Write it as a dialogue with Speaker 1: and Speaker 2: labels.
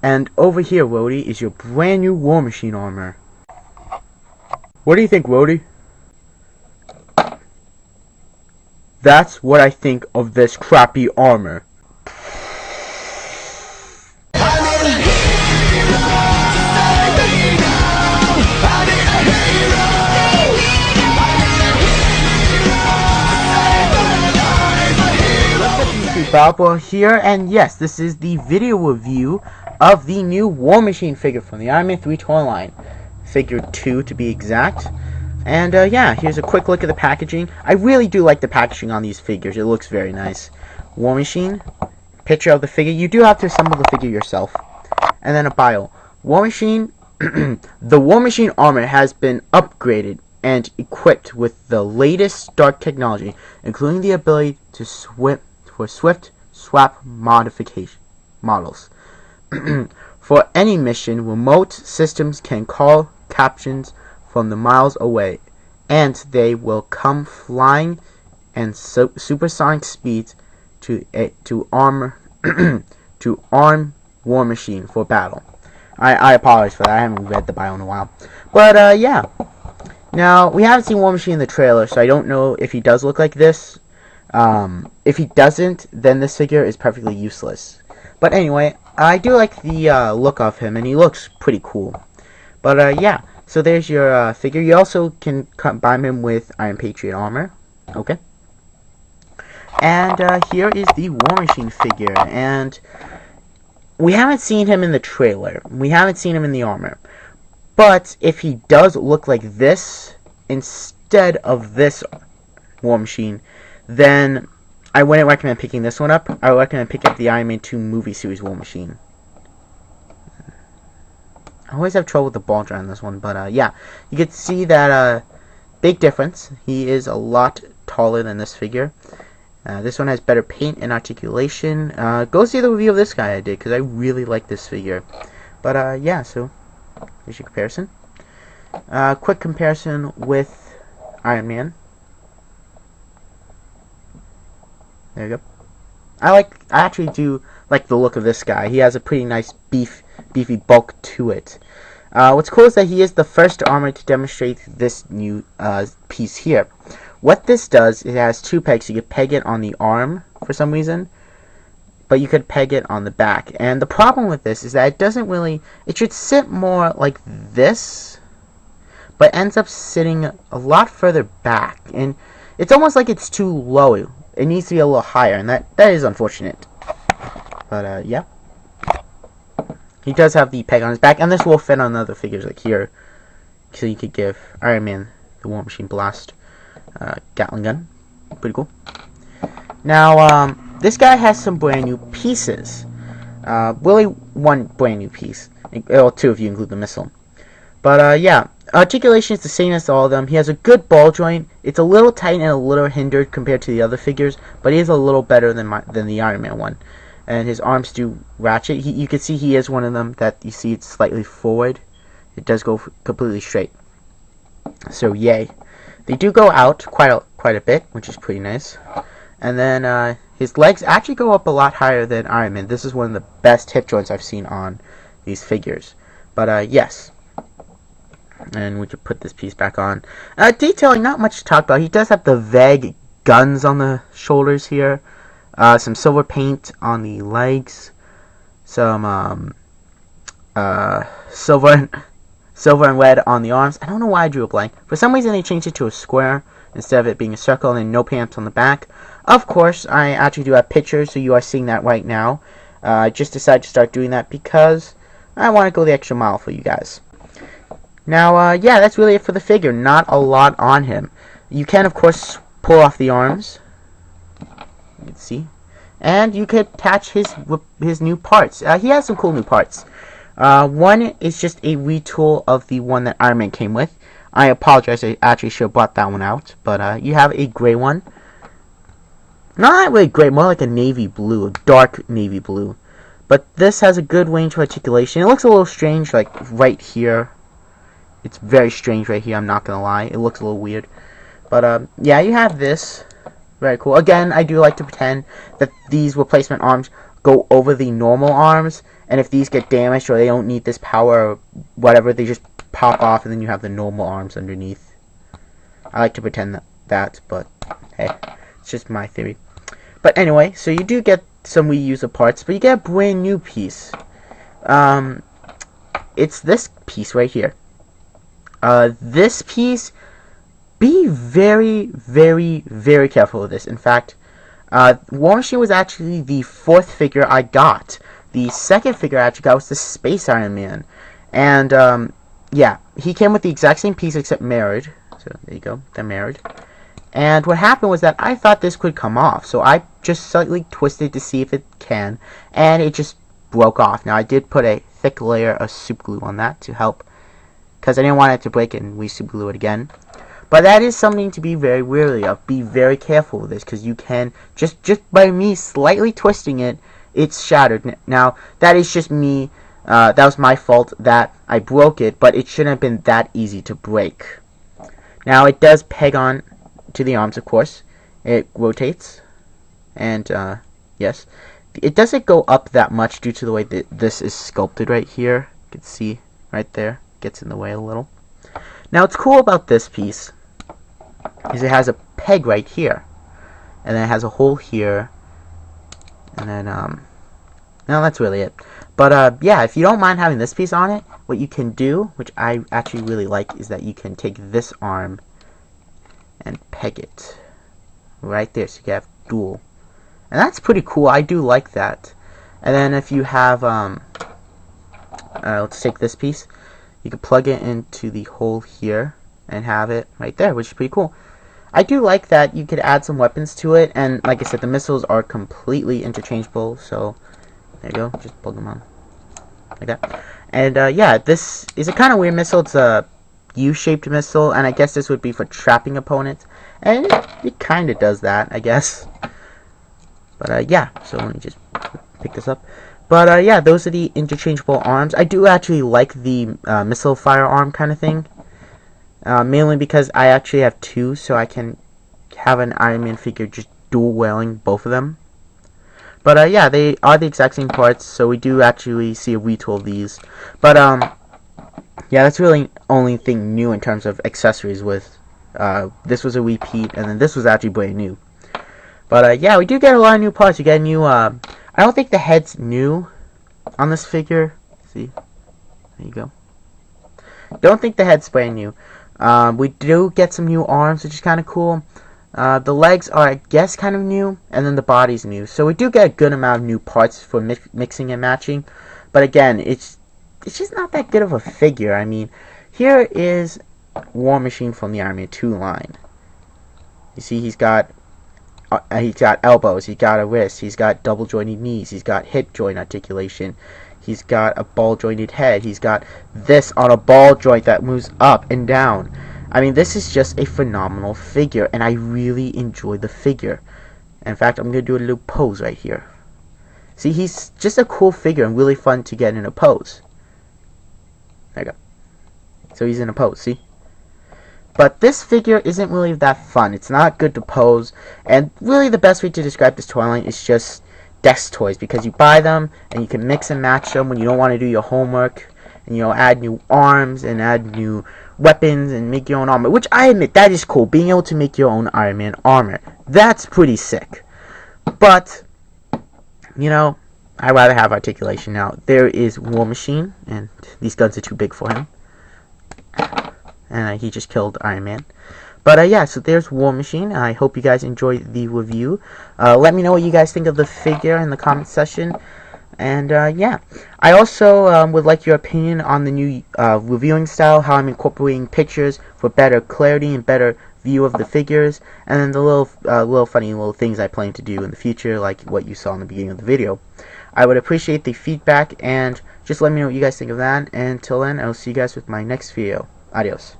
Speaker 1: And over here, Rhodey, is your brand new War Machine armor. What do you think, Rhodey? That's what I think of this crappy armor. Balboa here, and yes, this is the video review of the new War Machine figure from the Ironman 3 toy line. Figure 2 to be exact. And yeah, here's a quick look at the packaging. I really do like the packaging on these figures. It looks very nice. War Machine, picture of the figure. You do have to assemble the figure yourself. And then a bio. War Machine, the War Machine armor has been upgraded and equipped with the latest dark technology, including the ability to swift swap modification models. For any mission, remote systems can call captions from the miles away, and they will come flying and supersonic speeds to arm War Machine for battle. I apologize for that. I haven't read the bio in a while, but yeah. Now we haven't seen War Machine in the trailer, so I don't know if he does look like this. If he doesn't, then this figure is perfectly useless. But anyway, I do like the look of him, and he looks pretty cool. But yeah, so there's your figure. You also can combine him with Iron Patriot armor. Okay. And here is the War Machine figure, and we haven't seen him in the trailer. We haven't seen him in the armor. But if he does look like this instead of this War Machine, then I wouldn't recommend picking this one up. I would recommend picking up the Iron Man 2 movie series War Machine. I always have trouble with the ball dry on this one, but yeah, you can see that big difference. He is a lot taller than this figure. This one has better paint and articulation. Go see the review of this guy I did, because I really like this figure. But yeah, so here's your comparison. Quick comparison with Iron Man. There you go. I actually do like the look of this guy. He has a pretty nice beefy bulk to it. What's cool is that he is the first armor to demonstrate this new piece here. What this does, it has two pegs. You could peg it on the arm for some reason, but you could peg it on the back. And the problem with this is that it doesn't really, it should sit more like this, but ends up sitting a lot further back. And it's almost like it's too low. It needs to be a little higher, and that is unfortunate. But yeah, he does have the peg on his back, and this will fit on other figures like here. So you could give Iron Man the War Machine blast Gatling gun. Pretty cool. Now this guy has some brand new pieces. Really one brand new piece, or two if you include the missile. But yeah, articulation is the same as all of them. He has a good ball joint. It's a little tight and a little hindered compared to the other figures, but he is a little better than the Iron Man one. And his arms do ratchet. You can see he is one of them that you see it's slightly forward. It does go completely straight. So yay. They do go out quite a bit, which is pretty nice. And then his legs actually go up a lot higher than Iron Man. This is one of the best hip joints I've seen on these figures. But yes. And we could put this piece back on. Detailing, not much to talk about. He does have the vague guns on the shoulders here. Some silver paint on the legs. Some silver and red on the arms. I don't know why I drew a blank. For some reason they changed it to a square instead of it being a circle, and then no pants on the back. Of course, I actually do have pictures, so you are seeing that right now. I just decided to start doing that because I want to go the extra mile for you guys. Now, yeah, that's really it for the figure. Not a lot on him. You can, of course, pull off the arms. You can see. And you could attach his new parts. He has some cool new parts. One is just a retool of the one that Iron Man came with. I apologize, I actually should have brought that one out. But you have a gray one. Not really gray, more like a navy blue, a dark navy blue. But this has a good range of articulation. It looks a little strange, like right here. It's very strange right here, I'm not gonna lie. It looks a little weird. But yeah, you have this. Very cool. Again, I do like to pretend that these replacement arms go over the normal arms, and if these get damaged or they don't need this power or whatever, they just pop off, and then you have the normal arms underneath. I like to pretend that, but hey, it's just my theory. But anyway, so you do get some reusable parts, but you get a brand new piece. It's this piece right here. This piece, be very, very, very careful with this. In fact, War Machine was actually the 4th figure I got. The 2nd figure I actually got was the Space Iron Man. And, yeah, he came with the exact same piece except mirrored. So, there you go, they're mirrored. And what happened was that I thought this could come off. So I just slightly twisted to see if it can. And it just broke off. Now, I did put a thick layer of super glue on that to help, because I didn't want it to break and we super glue it again. But that is something to be very wary of. Be very careful with this, because you can, just by me slightly twisting it, it's shattered. Now, that is just me, that was my fault that I broke it, but it shouldn't have been that easy to break. Now, it does peg on to the arms, of course. It rotates, and, yes. It doesn't go up that much due to the way that this is sculpted right here. You can see right there, gets in the way a little. Now, what's cool about this piece is it has a peg right here, and then it has a hole here, and then no, that's really it. But yeah, if you don't mind having this piece on it, what you can do, which I actually really like, is that you can take this arm and peg it right there, so you can have dual, and that's pretty cool. I do like that. And then if you have let's take this piece, you can plug it into the hole here and have it right there, which is pretty cool. I do like that you could add some weapons to it, and like I said, the missiles are completely interchangeable, so there you go, just plug them on like that. And yeah, this is a kind of weird missile. It's a U-shaped missile, and I guess this would be for trapping opponents, and it kind of does that, I guess. But yeah, so let me just pick this up. But yeah, those are the interchangeable arms. I do actually like the missile firearm kind of thing, mainly because I actually have 2, so I can have an Iron Man figure just dual wielding both of them. But yeah, they are the exact same parts, so we do actually see a retool of these. But yeah, that's really the only thing new in terms of accessories. With this was a repeat, and then this was actually brand new. But yeah, we do get a lot of new parts. You get a new, I don't think the head's new on this figure. See, there you go. Don't think the head's brand new. We do get some new arms, which is kind of cool. The legs are, I guess, kind of new, and then the body's new. So we do get a good amount of new parts for mixing and matching. But again, it's just not that good of a figure. I mean, here is War Machine from the Iron Man 2 line. You see, he's got elbows, he's got a wrist, he's got double jointed knees, he's got hip joint articulation, he's got a ball jointed head, he's got this on a ball joint that moves up and down. I mean, this is just a phenomenal figure, and I really enjoy the figure. In fact, I'm going to do a little pose right here. See, he's just a cool figure and really fun to get in a pose. There you go. So he's in a pose, see? But this figure isn't really that fun. It's not good to pose. And really the best way to describe this toy line is just desk toys, because you buy them and you can mix and match them when you don't want to do your homework. And, you know, add new arms and add new weapons and make your own armor. Which I admit, that is cool. Being able to make your own Iron Man armor. That's pretty sick. But, you know, I'd rather have articulation. Now, there is War Machine, and these guns are too big for him. And he just killed Iron Man. But yeah, so there's War Machine. I hope you guys enjoyed the review. Let me know what you guys think of the figure in the comment section. And yeah, I also would like your opinion on the new reviewing style, how I'm incorporating pictures for better clarity and better view of the figures, and then the little funny little things I plan to do in the future, like what you saw in the beginning of the video. I would appreciate the feedback, and just let me know what you guys think of that. And until then, I'll see you guys with my next video. Adios.